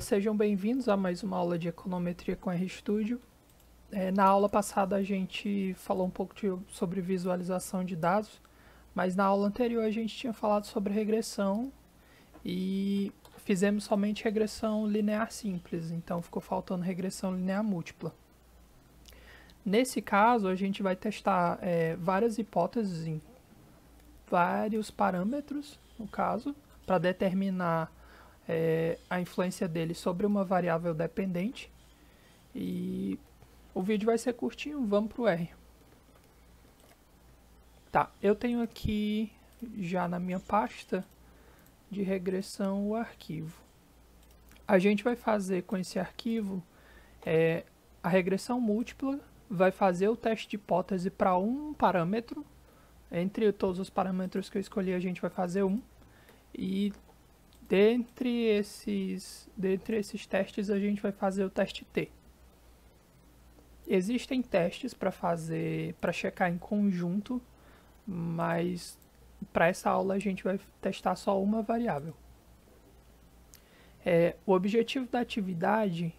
Sejam bem-vindos a mais uma aula de Econometria com RStudio. Na aula passada a gente falou um pouco sobre visualização de dados, mas na aula anterior a gente tinha falado sobre regressão e fizemos somente regressão linear simples, então ficou faltando regressão linear múltipla. Nesse caso, a gente vai testar várias hipóteses em vários parâmetros, no caso, para determinar a influência dele sobre uma variável dependente. E o vídeo vai ser curtinho, vamos para o R. Tá, eu tenho aqui já na minha pasta de regressão o arquivo. A gente vai fazer com esse arquivo a regressão múltipla, vai fazer o teste de hipótese para um parâmetro. Entre todos os parâmetros que eu escolhi, a gente vai fazer um. E dentre esses testes, a gente vai fazer o teste T. Existem testes para checar em conjunto, mas para essa aula a gente vai testar só uma variável. O objetivo da atividade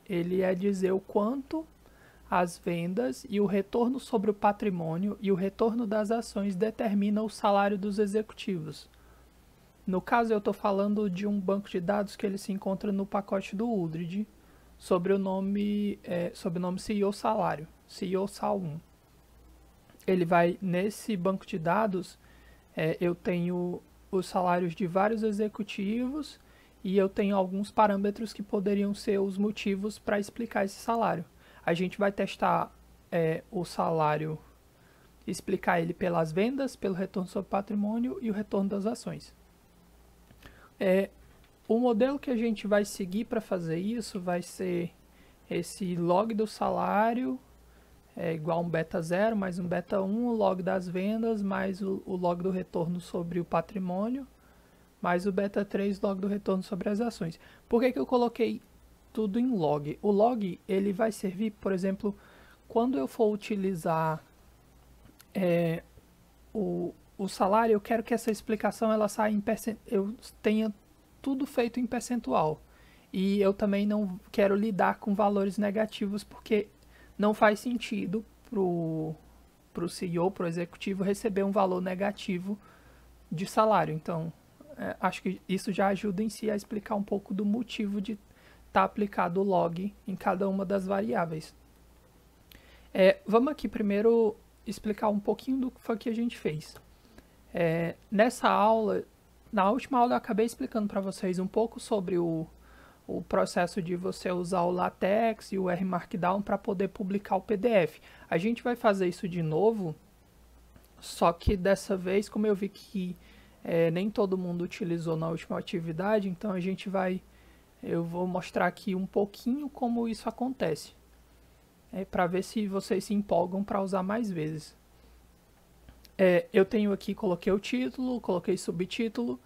ele é dizer o quanto as vendas e o retorno sobre o patrimônio e o retorno das ações determinam o salário dos executivos. No caso, eu estou falando de um banco de dados que ele se encontra no pacote do Udrid, sobre o nome CEO Salário, CEO Sal1. Ele vai, nesse banco de dados, eu tenho os salários de vários executivos e eu tenho alguns parâmetros que poderiam ser os motivos para explicar esse salário. A gente vai testar o salário, explicar ele pelas vendas, pelo retorno sobre patrimônio e o retorno das ações. O modelo que a gente vai seguir para fazer isso vai ser esse log do salário igual a um beta 0 mais um beta 1, o log das vendas mais o log do retorno sobre o patrimônio, mais o beta 3, log do retorno sobre as ações. Por que eu coloquei tudo em log? O log ele vai servir, por exemplo, quando eu for utilizar o salário, eu quero que essa explicação ela saia em eu tenha tudo feito em percentual. E eu também não quero lidar com valores negativos, porque não faz sentido para o CEO, para o executivo, receber um valor negativo de salário. Então, acho que isso já ajuda em si a explicar um pouco do motivo de estar aplicado o log em cada uma das variáveis. Vamos aqui primeiro explicar um pouquinho do que foi que a gente fez. Nessa aula, na última aula eu acabei explicando para vocês um pouco sobre o processo de você usar o LaTeX e o R Markdown para poder publicar o PDF. A gente vai fazer isso de novo, só que dessa vez, como eu vi que nem todo mundo utilizou na última atividade, então eu vou mostrar aqui um pouquinho como isso acontece, para ver se vocês se empolgam para usar mais vezes. Eu tenho aqui, coloquei o título, coloquei subtítulo,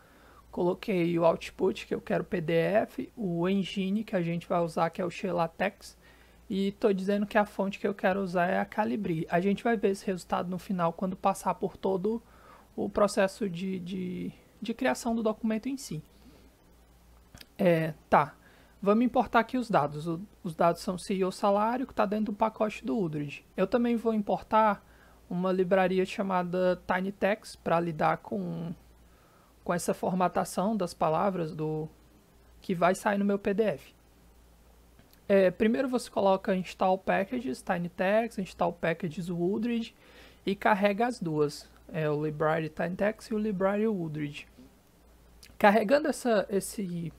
coloquei o output, que eu quero PDF, o engine que a gente vai usar, que é o XLaTeX, e estou dizendo que a fonte que eu quero usar é a Calibri. A gente vai ver esse resultado no final, quando passar por todo o processo de criação do documento em si. Tá, vamos importar aqui os dados. Os dados são CEO Salário, que está dentro do pacote do Udrid. Eu também vou importar uma livraria chamada TinyText para lidar com essa formatação das palavras que vai sair no meu PDF. Primeiro você coloca Install Packages, TinyText, Install Packages Udrid e carrega as duas, o Library TinyText e o Library Udrid. Carregando esse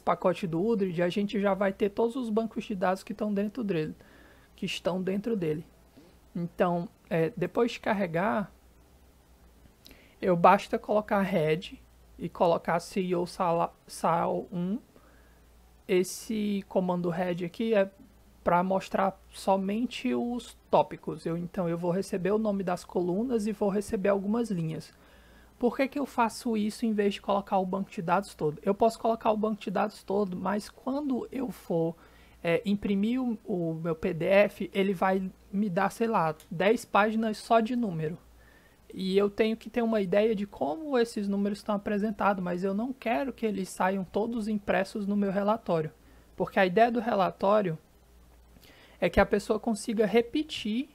pacote do Udrid, a gente já vai ter todos os bancos de dados que estão dentro dele. Então, depois de carregar, basta colocar head e colocar CEO Sal1. Esse comando head aqui é para mostrar somente os tópicos. Então eu vou receber o nome das colunas e vou receber algumas linhas. Por que eu faço isso em vez de colocar o banco de dados todo? Eu posso colocar o banco de dados todo, mas quando eu for imprimir o meu PDF, ele vai me dar, sei lá, 10 páginas só de número. E eu tenho que ter uma ideia de como esses números estão apresentados, mas eu não quero que eles saiam todos impressos no meu relatório. Porque a ideia do relatório é que a pessoa consiga repetir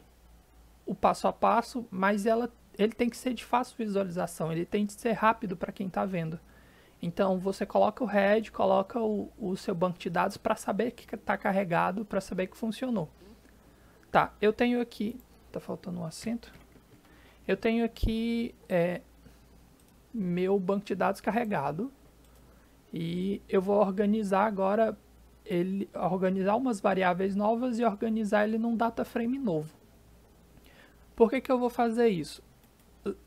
o passo a passo, mas ele tem que ser de fácil visualização, ele tem que ser rápido para quem está vendo. Então você coloca o head, coloca o seu banco de dados para saber que está carregado, para saber que funcionou. Tá, eu tenho aqui, tá faltando um acento. Eu tenho aqui meu banco de dados carregado e eu vou organizar agora organizar umas variáveis novas e organizar ele num data frame novo. Por que eu vou fazer isso?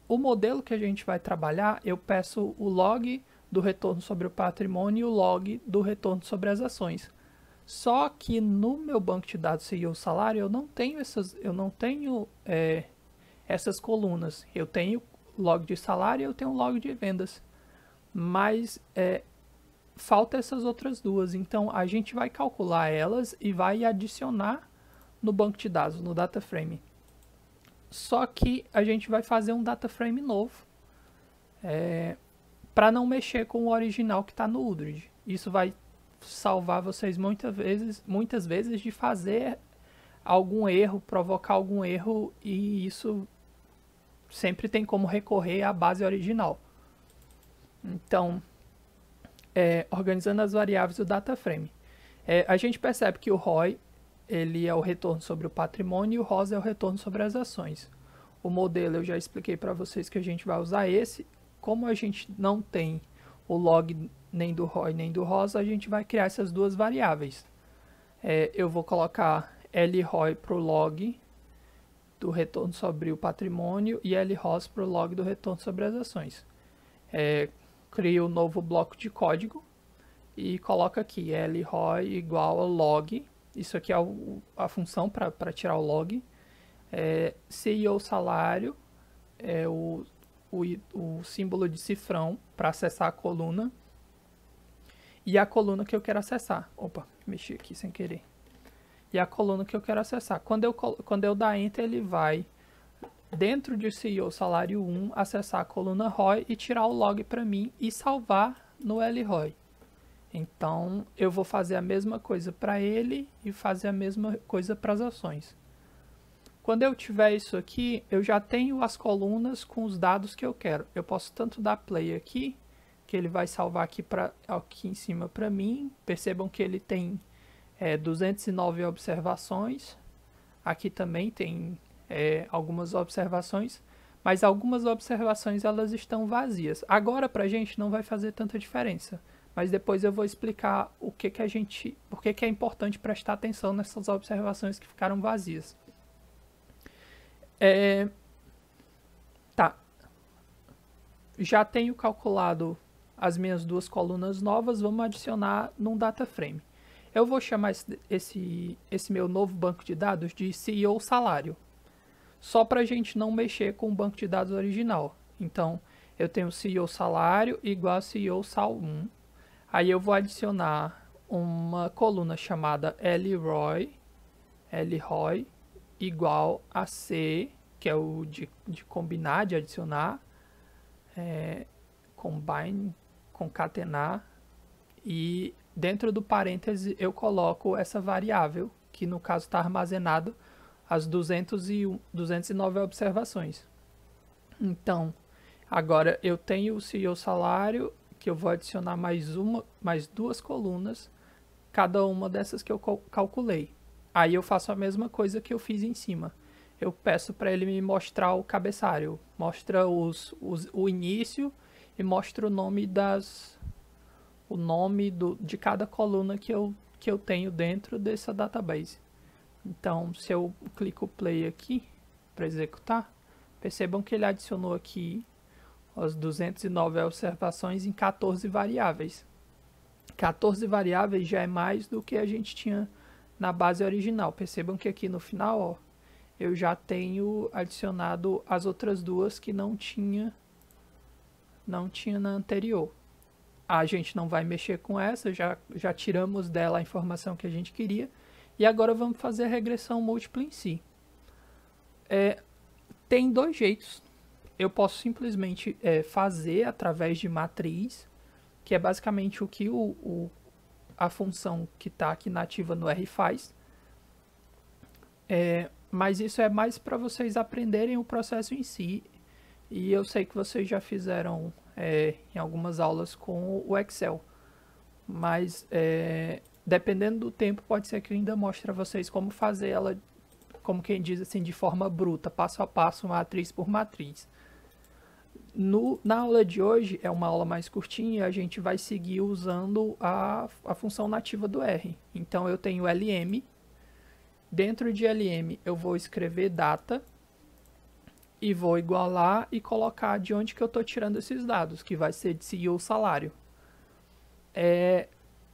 O modelo que a gente vai trabalhar, eu peço o log do retorno sobre o patrimônio e o log do retorno sobre as ações. Só que no meu banco de dados CEO salário eu não tenho essas colunas. Eu tenho log de salário e eu tenho log de vendas. Mas falta essas outras duas. Então a gente vai calcular elas e vai adicionar no banco de dados, no data frame. Só que a gente vai fazer um data frame novo para não mexer com o original que está no Udrid. Isso vai salvar vocês muitas vezes de fazer algum erro, provocar algum erro, e isso sempre tem como recorrer à base original. Então, organizando as variáveis do data frame, a gente percebe que o ROI ele é o retorno sobre o patrimônio e o ROS é o retorno sobre as ações. O modelo eu já expliquei para vocês que a gente vai usar esse. Como a gente não tem o log nem do ROI nem do ROS, a gente vai criar essas duas variáveis. Eu vou colocar LROI para o log do retorno sobre o patrimônio e LROS para o log do retorno sobre as ações. Crio um novo bloco de código e coloco aqui LROI igual a log. Isso aqui é a função para tirar o log. CEO salário é o símbolo de cifrão para acessar a coluna. E a coluna que eu quero acessar. Opa, mexi aqui sem querer. E a coluna que eu quero acessar. Quando eu dar Enter, ele vai, dentro de CEO salário 1, acessar a coluna ROI e tirar o log para mim e salvar no LROI. Então, eu vou fazer a mesma coisa para ele e fazer a mesma coisa para as ações. Quando eu tiver isso aqui, eu já tenho as colunas com os dados que eu quero. Eu posso tanto dar play aqui, que ele vai salvar aqui em cima para mim. Percebam que ele tem 209 observações. Aqui também tem algumas observações, mas algumas observações elas estão vazias. Agora para a gente não vai fazer tanta diferença, mas depois eu vou explicar por que é importante prestar atenção nessas observações que ficaram vazias. Tá. Já tenho calculado as minhas duas colunas novas, vamos adicionar num data frame. Eu vou chamar esse meu novo banco de dados de CEO salário, só para a gente não mexer com o banco de dados original. Então, eu tenho CEO salário igual a CEO sal 1. Aí eu vou adicionar uma coluna chamada LROI igual a C, que é o de combinar, de adicionar, combine, concatenar, e dentro do parêntese eu coloco essa variável, que no caso está armazenado as 209 observações. Então, agora eu tenho o CEO salário, que eu vou adicionar mais duas colunas, cada uma dessas que eu calculei. Aí eu faço a mesma coisa que eu fiz em cima. Eu peço para ele me mostrar o cabeçalho, mostra o início e mostra o nome de cada coluna que eu tenho dentro dessa database. Então, se eu clico play aqui para executar, percebam que ele adicionou aqui as 209 observações em 14 variáveis. 14 variáveis já é mais do que a gente tinha na base original. Percebam que aqui no final, ó, eu já tenho adicionado as outras duas que não tinha na anterior. A gente não vai mexer com essa, já tiramos dela a informação que a gente queria. E agora vamos fazer a regressão múltipla em si. Tem dois jeitos eu posso simplesmente fazer através de matriz, que é basicamente o que a função que está aqui nativa no R faz. Mas isso é mais para vocês aprenderem o processo em si. E eu sei que vocês já fizeram em algumas aulas com o Excel. Mas dependendo do tempo, pode ser que eu ainda mostre a vocês como fazer ela, como quem diz assim, de forma bruta, passo a passo, matriz por matriz. Na aula de hoje, é uma aula mais curtinha, a gente vai seguir usando a função nativa do R. Então eu tenho LM, dentro de LM eu vou escrever data, e vou igualar e colocar de onde que eu estou tirando esses dados, que vai ser de seguir o salário.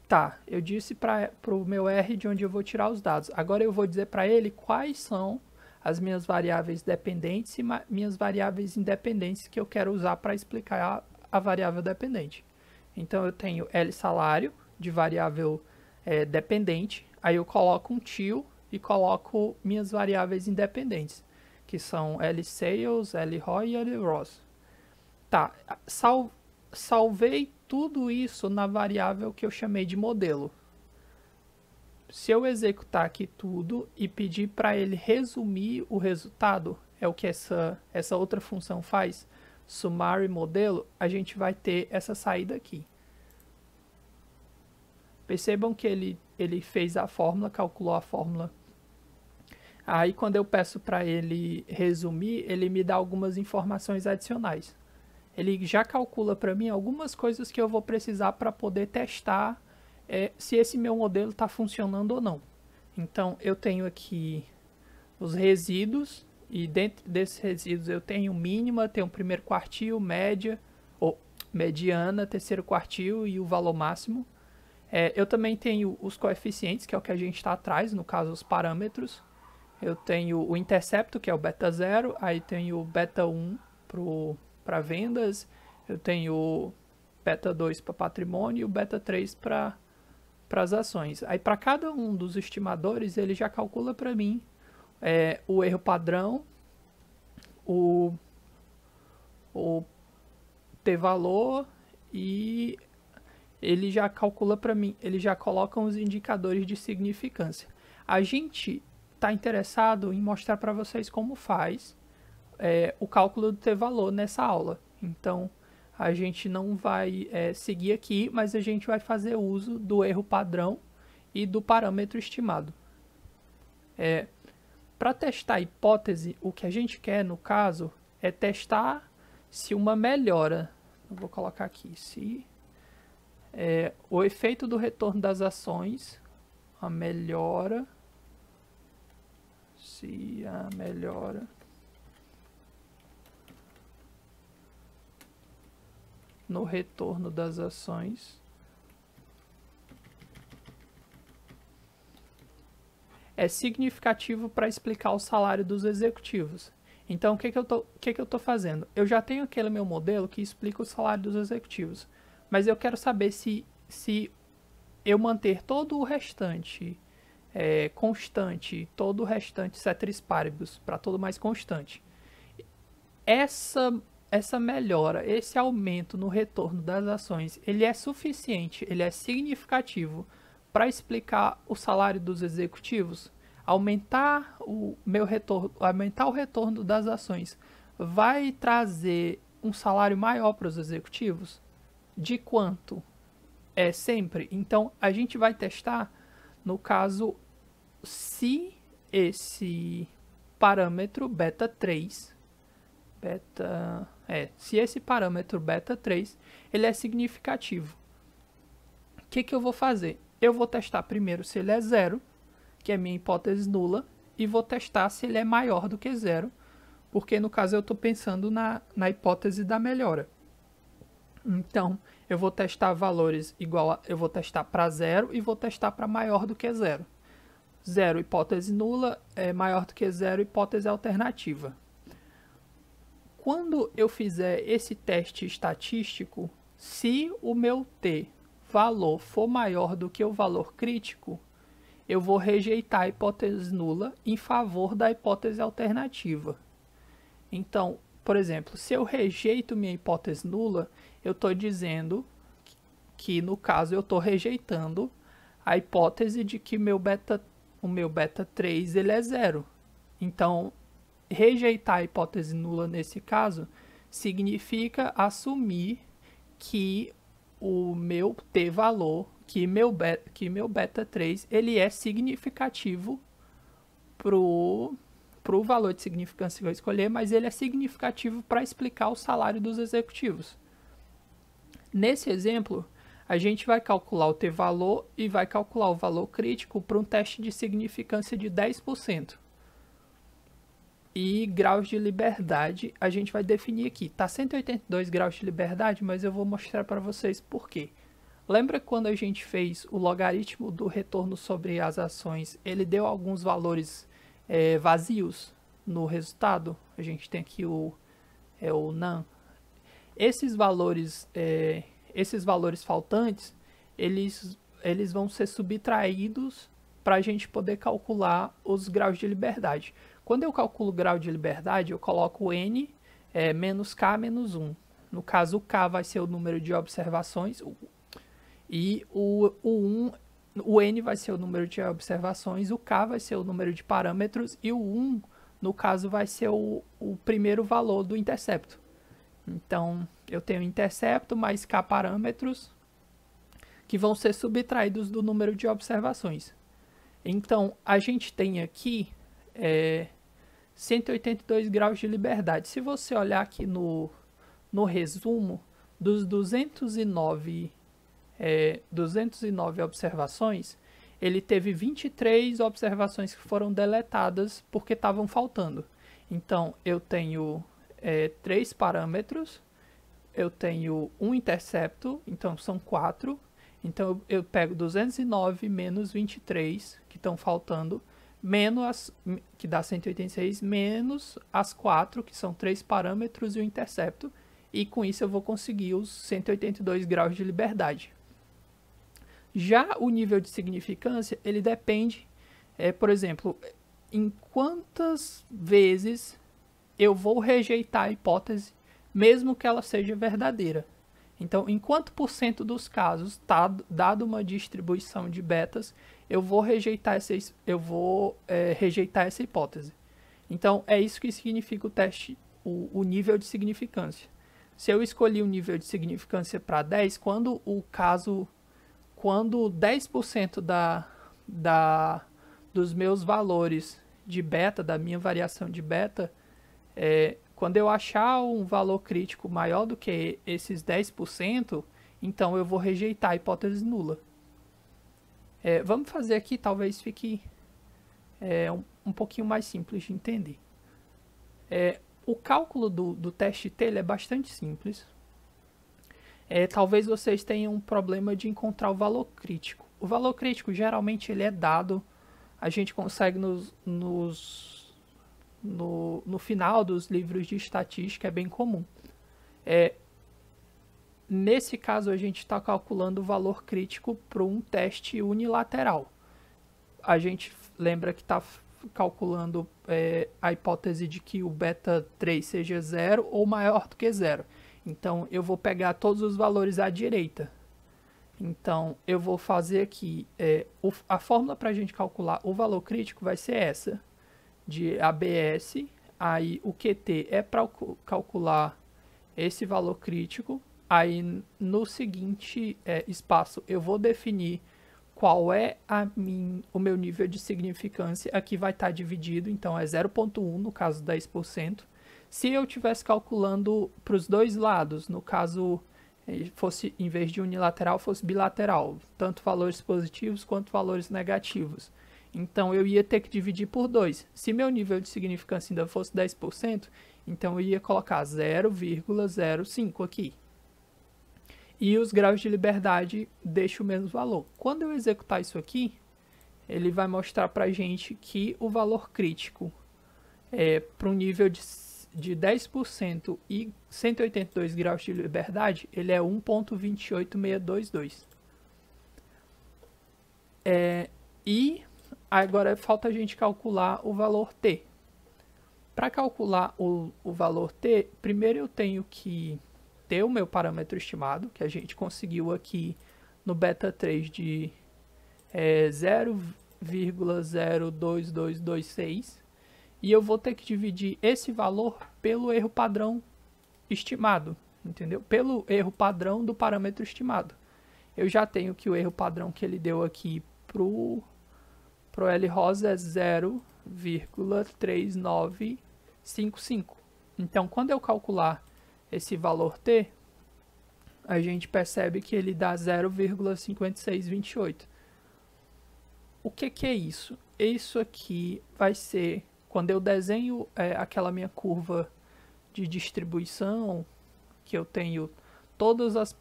Tá, eu disse para o meu R de onde eu vou tirar os dados. Agora eu vou dizer para ele quais são as minhas variáveis dependentes e minhas variáveis independentes que eu quero usar para explicar a variável dependente. Então eu tenho L salário de variável dependente, aí eu coloco um tio e coloco minhas variáveis independentes, que são L sales, L ROI e L ROS. Tá, salvei tudo isso na variável que eu chamei de modelo. Se eu executar aqui tudo e pedir para ele resumir o resultado, é o que essa outra função faz, summary modelo, a gente vai ter essa saída aqui. Percebam que ele fez a fórmula, calculou a fórmula. Aí quando eu peço para ele resumir, ele me dá algumas informações adicionais. Ele já calcula para mim algumas coisas que eu vou precisar para poder testar se esse meu modelo está funcionando ou não. Então eu tenho aqui os resíduos, e dentro desses resíduos eu tenho mínima, tenho primeiro quartil, média, ou mediana, terceiro quartil e o valor máximo. Eu também tenho os coeficientes, que é o que a gente está atrás, no caso os parâmetros. Eu tenho o intercepto, que é o beta 0, aí tenho o beta 1 para vendas, eu tenho o beta 2 para patrimônio e o beta 3 para as ações. Aí para cada um dos estimadores, ele já calcula para mim o erro padrão, o t-valor, e ele já calcula para mim, ele já coloca os indicadores de significância. A gente está interessado em mostrar para vocês como faz o cálculo do t-valor nessa aula. Então a gente não vai seguir aqui, mas a gente vai fazer uso do erro padrão e do parâmetro estimado. Para testar a hipótese, o que a gente quer no caso é testar se uma melhora, eu vou colocar aqui, se o efeito do retorno das ações, a melhora, se a melhora no retorno das ações é significativo para explicar o salário dos executivos. Então, o que eu tô fazendo? Eu já tenho aquele meu modelo que explica o salário dos executivos, mas eu quero saber se eu manter todo o restante constante, todo o restante ceteris paribus, para todo mais constante. Essa melhora, esse aumento no retorno das ações, ele é suficiente, ele é significativo para explicar o salário dos executivos. Aumentar o retorno das ações vai trazer um salário maior para os executivos? De quanto? Sempre. Então a gente vai testar no caso se esse parâmetro beta 3 se esse parâmetro beta 3 ele é significativo. O que eu vou fazer? Eu vou testar primeiro se ele é 0, que é minha hipótese nula, e vou testar se ele é maior do que 0, porque no caso eu estou pensando na hipótese da melhora. Então eu vou testar valores eu vou testar para 0 e vou testar para maior do que 0. 0, hipótese nula, maior do que 0, hipótese alternativa. Quando eu fizer esse teste estatístico, se o meu t-valor for maior do que o valor crítico, eu vou rejeitar a hipótese nula em favor da hipótese alternativa. Então, por exemplo, se eu rejeito minha hipótese nula, eu estou dizendo que, no caso, eu estou rejeitando a hipótese de que o meu beta 3 ele é zero. Então, rejeitar a hipótese nula nesse caso significa assumir que o meu t-valor, que meu beta 3 ele é significativo pro valor de significância que eu escolher, mas ele é significativo para explicar o salário dos executivos. Nesse exemplo, a gente vai calcular o t-valor e vai calcular o valor crítico para um teste de significância de 10%. E graus de liberdade, a gente vai definir aqui. Tá 182 graus de liberdade, mas eu vou mostrar para vocês por quê. Lembra quando a gente fez o logaritmo do retorno sobre as ações? Ele deu alguns valores vazios no resultado. A gente tem aqui o none. Esses valores faltantes, eles vão ser subtraídos para a gente poder calcular os graus de liberdade. Quando eu calculo o grau de liberdade, eu coloco n menos k menos 1. No caso, o k vai ser o número de observações e o n vai ser o número de observações, o k vai ser o número de parâmetros e o 1, no caso, vai ser o primeiro valor do intercepto. Então, eu tenho intercepto mais k parâmetros que vão ser subtraídos do número de observações. Então, a gente tem aqui 182 graus de liberdade. Se você olhar aqui no resumo, dos 209 observações, ele teve 23 observações que foram deletadas porque estavam faltando. Então, eu tenho 3 parâmetros, eu tenho um intercepto, então são 4. Então, eu pego 209 menos 23, que estão faltando, menos que dá 186, menos as 4, que são 3 parâmetros e o intercepto, e com isso eu vou conseguir os 182 graus de liberdade. Já o nível de significância, ele depende, por exemplo, em quantas vezes eu vou rejeitar a hipótese, mesmo que ela seja verdadeira. Então, em quanto por cento dos casos, dado uma distribuição de betas, eu vou rejeitar essa hipótese. Então, é isso que significa o teste, o nível de significância. Se eu escolhi o nível de significância para 10, quando 10% dos meus valores de beta, da minha variação de beta, quando eu achar um valor crítico maior do que esses 10%, então eu vou rejeitar a hipótese nula. Vamos fazer aqui, talvez fique um pouquinho mais simples de entender. O cálculo do teste T ele é bastante simples. Talvez vocês tenham um problema de encontrar o valor crítico. O valor crítico, geralmente, ele é dado, a gente consegue no final dos livros de estatística, é bem comum. Nesse caso, a gente está calculando o valor crítico para um teste unilateral. A gente lembra que está calculando a hipótese de que o beta 3 seja zero ou maior do que zero. Então, eu vou pegar todos os valores à direita. Então, eu vou fazer aqui, a fórmula para a gente calcular o valor crítico vai ser essa, de ABS, aí o QT é para calcular esse valor crítico, aí no seguinte espaço eu vou definir qual é o meu nível de significância, aqui vai estar dividido, então é 0,1 no caso 10%. Se eu estivesse calculando para os dois lados, no caso fosse, em vez de unilateral, fosse bilateral, tanto valores positivos quanto valores negativos. Então, eu ia ter que dividir por 2. Se meu nível de significância ainda fosse 10%, então eu ia colocar 0,05 aqui. E os graus de liberdade deixam o mesmo valor. Quando eu executar isso aqui, ele vai mostrar para a gente que o valor crítico para um nível de 10% e 182 graus de liberdade, ele é 1,28622. E agora falta a gente calcular o valor T. Para calcular o valor t, primeiro eu tenho que ter o meu parâmetro estimado, que a gente conseguiu aqui no beta 3 de 0,02226, e eu vou ter que dividir esse valor pelo erro padrão estimado, entendeu? Pelo erro padrão do parâmetro estimado. Eu já tenho que o erro padrão que ele deu aqui pro L-rosa é 0,3955. Então, quando eu calcular esse valor t, a gente percebe que ele dá 0,5628. O que é isso? Isso aqui vai ser, quando eu desenho aquela minha curva de distribuição, que eu tenho todos os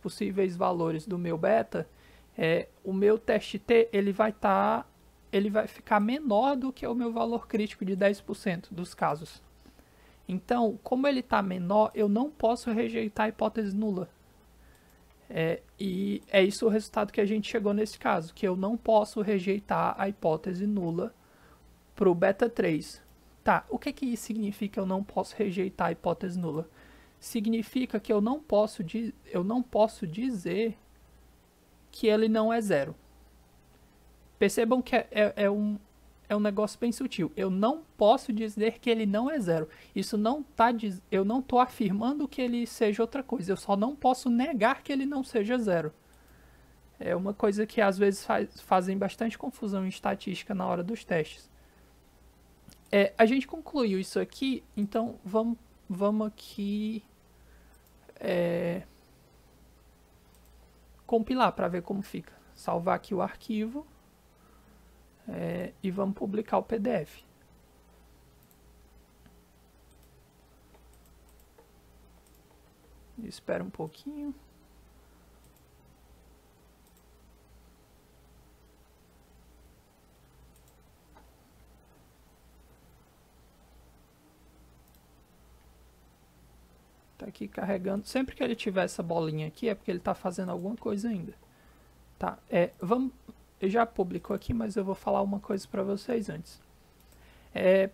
possíveis valores do meu beta, o meu teste T ele vai ficar menor do que o meu valor crítico de 10% dos casos. Então, como ele está menor, eu não posso rejeitar a hipótese nula. E é isso o resultado que a gente chegou nesse caso, que eu não posso rejeitar a hipótese nula para o beta 3. Tá, o que isso significa eu não posso rejeitar a hipótese nula? Significa que eu não posso dizer que ele não é zero. Percebam que é um negócio bem sutil. Eu não posso dizer que ele não é zero. Isso não tá, eu não estou afirmando que ele seja outra coisa. Eu só não posso negar que ele não seja zero. É uma coisa que às vezes fazem bastante confusão em estatística na hora dos testes. A gente concluiu isso aqui, então vamos aqui compilar para ver como fica. Salvar aqui o arquivo e vamos publicar o PDF. Espera um pouquinho. Tá aqui carregando. Sempre que ele tiver essa bolinha aqui é porque ele está fazendo alguma coisa ainda. Tá, eu já publicou aqui, mas eu vou falar uma coisa para vocês antes.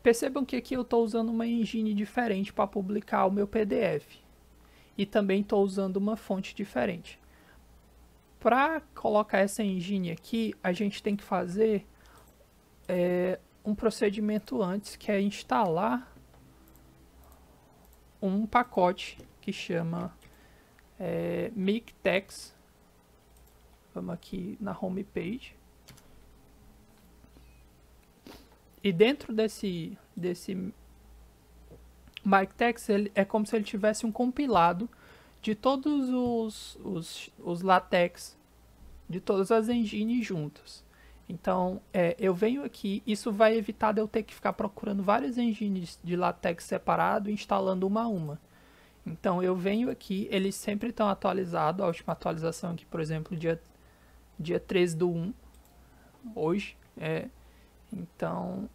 Percebam que aqui eu estou usando uma engine diferente para publicar o meu PDF. E também estou usando uma fonte diferente. Para colocar essa engine aqui, a gente tem que fazer um procedimento antes, que é instalar um pacote que chama MikTeX. Vamos aqui na home page. E dentro desse MikTeX, é como se ele tivesse um compilado de todos os LaTeX, de todas as engines juntas. Então, eu venho aqui, isso vai evitar de eu ter que ficar procurando várias engines de LaTeX separado e instalando uma a uma. Então, eu venho aqui, eles sempre estão atualizados, a última atualização aqui, por exemplo, dia 13/1, hoje. Então,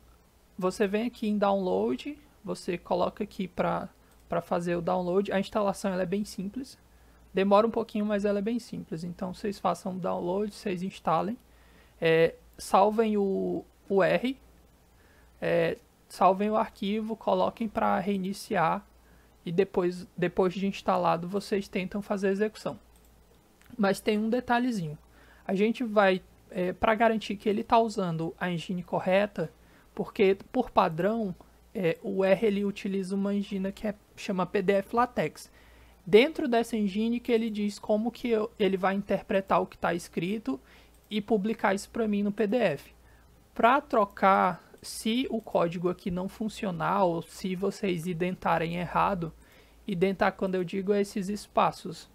você vem aqui em download, você coloca aqui para fazer o download. A instalação ela é bem simples, demora um pouquinho, mas ela é bem simples. Então, vocês façam o download, vocês instalem. Salvem o R, salvem o arquivo, coloquem para reiniciar e depois de instalado vocês tentam fazer a execução. Mas tem um detalhezinho, a gente vai, para garantir que ele está usando a engine correta, porque por padrão o R ele utiliza uma engine que chama PDF LaTeX. Dentro dessa engine que ele diz como que ele vai interpretar o que está escrito e publicar isso para mim no PDF. Para trocar, se o código aqui não funcionar ou se vocês identarem errado, identar quando eu digo esses espaços,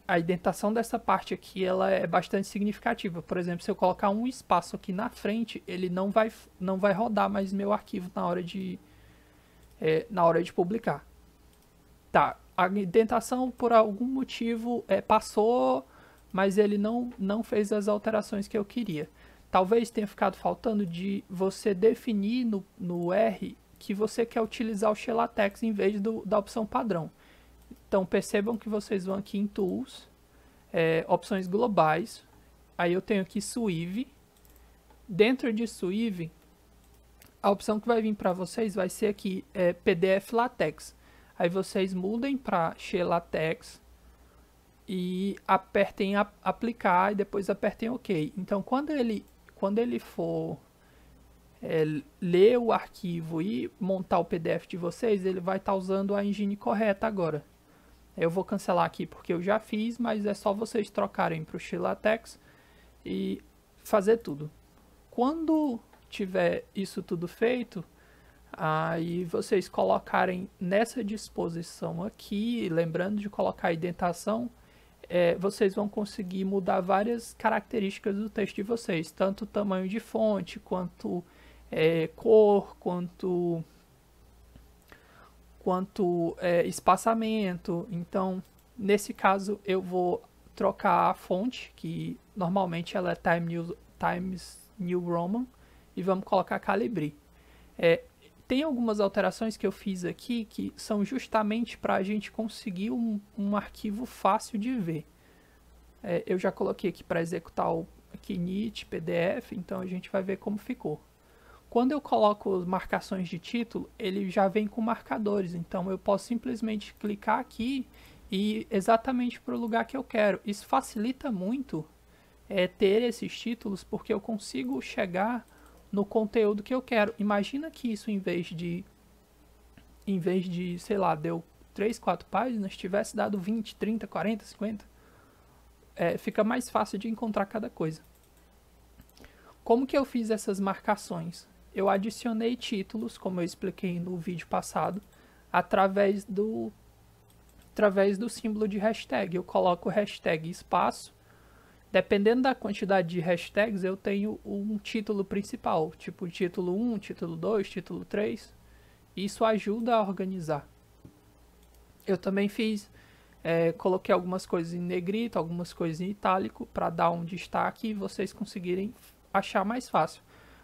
a indentação dessa parte aqui ela é bastante significativa. Por exemplo, se eu colocar um espaço aqui na frente, ele não vai rodar mais meu arquivo na hora de publicar. Tá, a indentação por algum motivo passou, mas ele não fez as alterações que eu queria. Talvez tenha ficado faltando de você definir no R que você quer utilizar o xLaTeX em vez da opção padrão. Então percebam que vocês vão aqui em Tools, opções globais, aí eu tenho aqui Swive. Dentro de Swive, a opção que vai vir para vocês vai ser aqui, PDF LaTeX. Aí vocês mudem para XLaTeX e apertem aplicar e depois apertem OK. Então quando ele for ler o arquivo e montar o PDF de vocês, ele vai estar usando a engine correta agora. Eu vou cancelar aqui porque eu já fiz, mas é só vocês trocarem para o XLaTeX e fazer tudo. Quando tiver isso tudo feito, aí vocês colocarem nessa disposição aqui, lembrando de colocar a indentação, vocês vão conseguir mudar várias características do texto de vocês, tanto o tamanho de fonte, quanto cor, quanto espaçamento. Então, nesse caso, eu vou trocar a fonte, que normalmente ela é Times New Roman, e vamos colocar Calibri. Tem algumas alterações que eu fiz aqui que são justamente para a gente conseguir um arquivo fácil de ver. Eu já coloquei aqui para executar o init PDF, então a gente vai ver como ficou. Quando eu coloco marcações de título, ele já vem com marcadores, então eu posso simplesmente clicar aqui e ir exatamente para o lugar que eu quero. Isso facilita muito ter esses títulos, porque eu consigo chegar no conteúdo que eu quero. Imagina que isso, em vez de, sei lá, deu 3, 4 páginas, tivesse dado 20, 30, 40, 50. Fica mais fácil de encontrar cada coisa. Como que eu fiz essas marcações? Eu adicionei títulos, como eu expliquei no vídeo passado, através do símbolo de hashtag. Eu coloco o hashtag espaço. Dependendo da quantidade de hashtags, eu tenho um título principal, tipo título 1, título 2, título 3. Isso ajuda a organizar. Eu também coloquei algumas coisas em negrito, algumas coisas em itálico, para dar um destaque e vocês conseguirem achar mais fácil.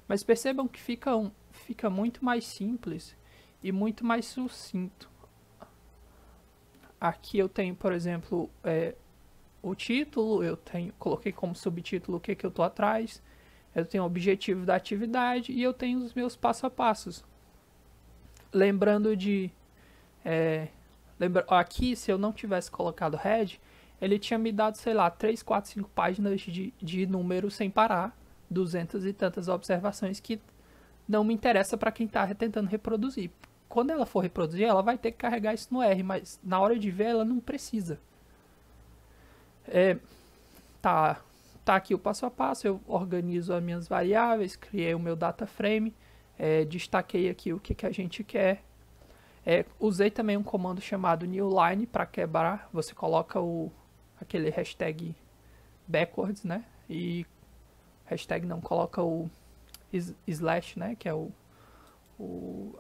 Mas percebam que fica muito mais simples e muito mais sucinto. Aqui eu tenho, por exemplo, o título, coloquei como subtítulo o que eu estou atrás, eu tenho o objetivo da atividade e eu tenho os meus passo a passos. Lembrando aqui, se eu não tivesse colocado head, ele tinha me dado, sei lá, 3, 4, 5 páginas de número sem parar, 200 e tantas observações que não me interessa para quem está tentando reproduzir. Quando ela for reproduzir, ela vai ter que carregar isso no R, mas na hora de ver ela não precisa. Tá aqui o passo a passo, eu organizo as minhas variáveis, criei o meu data frame, destaquei aqui o que a gente quer. Usei também um comando chamado newline para quebrar, você coloca aquele hashtag backwards, né? E hashtag não, coloca o slash, né? Que é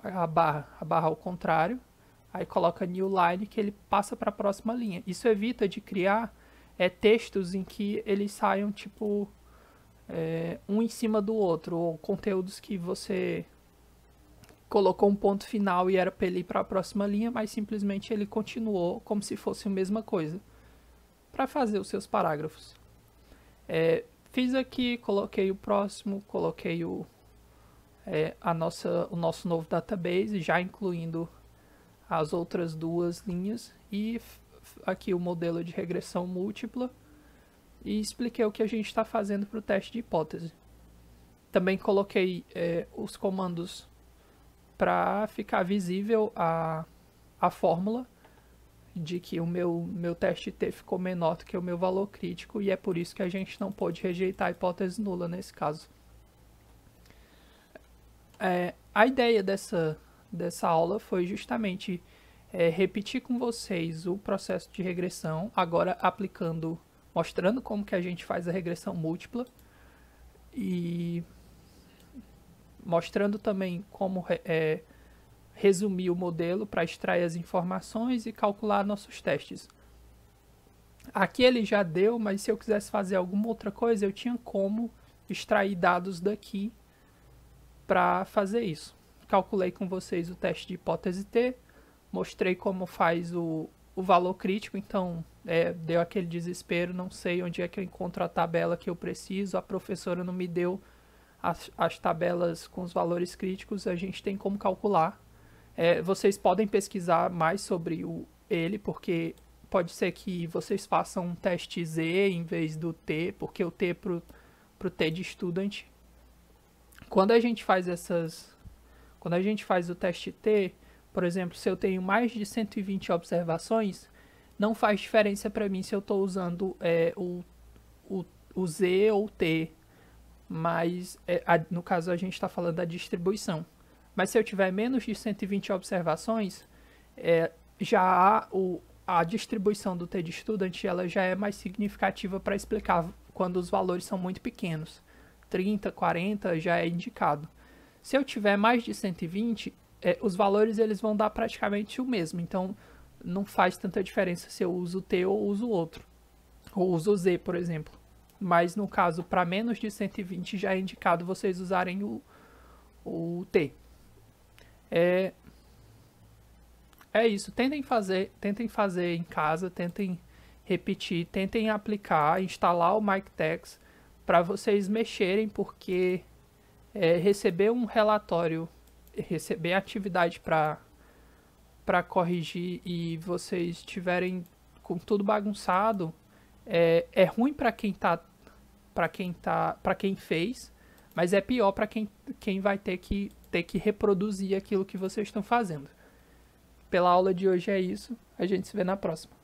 a barra ao contrário. Aí coloca newline que ele passa para a próxima linha. Isso evita de criar textos em que eles saiam tipo um em cima do outro, ou conteúdos que você colocou um ponto final e era para ele ir para a próxima linha, mas simplesmente ele continuou como se fosse a mesma coisa para fazer os seus parágrafos. Fiz aqui, coloquei o próximo, coloquei o nosso novo database, já incluindo as outras duas linhas, e aqui o modelo de regressão múltipla, e expliquei o que a gente está fazendo para o teste de hipótese. Também coloquei os comandos para ficar visível a fórmula de que o meu teste T ficou menor do que o meu valor crítico, e é por isso que a gente não pôde rejeitar a hipótese nula nesse caso. A ideia dessa aula foi justamente repetir com vocês o processo de regressão, agora mostrando como que a gente faz a regressão múltipla e mostrando também como resumir o modelo para extrair as informações e calcular nossos testes. Aqui ele já deu, mas se eu quisesse fazer alguma outra coisa, eu tinha como extrair dados daqui para fazer isso. Calculei com vocês o teste de hipótese T, mostrei como faz o valor crítico, então deu aquele desespero, não sei onde é que eu encontro a tabela que eu preciso, a professora não me deu as tabelas com os valores críticos, a gente tem como calcular. Vocês podem pesquisar mais sobre ele, porque pode ser que vocês façam um teste Z em vez do T, porque o T para o T de student. Quando a gente faz o teste T, por exemplo, se eu tenho mais de 120 observações, não faz diferença para mim se eu estou usando o Z ou o T, mas no caso a gente está falando da distribuição. Mas se eu tiver menos de 120 observações, já a distribuição do T de student ela já é mais significativa para explicar quando os valores são muito pequenos. 30, 40 já é indicado. Se eu tiver mais de 120, os valores eles vão dar praticamente o mesmo. Então, não faz tanta diferença se eu uso o T ou uso o outro. Ou uso o Z, por exemplo. Mas, no caso, para menos de 120, já é indicado vocês usarem o T. É isso. Tentem fazer em casa, tentem repetir, tentem aplicar, instalar o MikeTeX para vocês mexerem, porque receber um relatório, receber atividade para corrigir e vocês tiverem com tudo bagunçado, é ruim para quem fez, mas é pior para quem vai ter que reproduzir aquilo que vocês estão fazendo. Pela aula de hoje é isso. A gente se vê na próxima.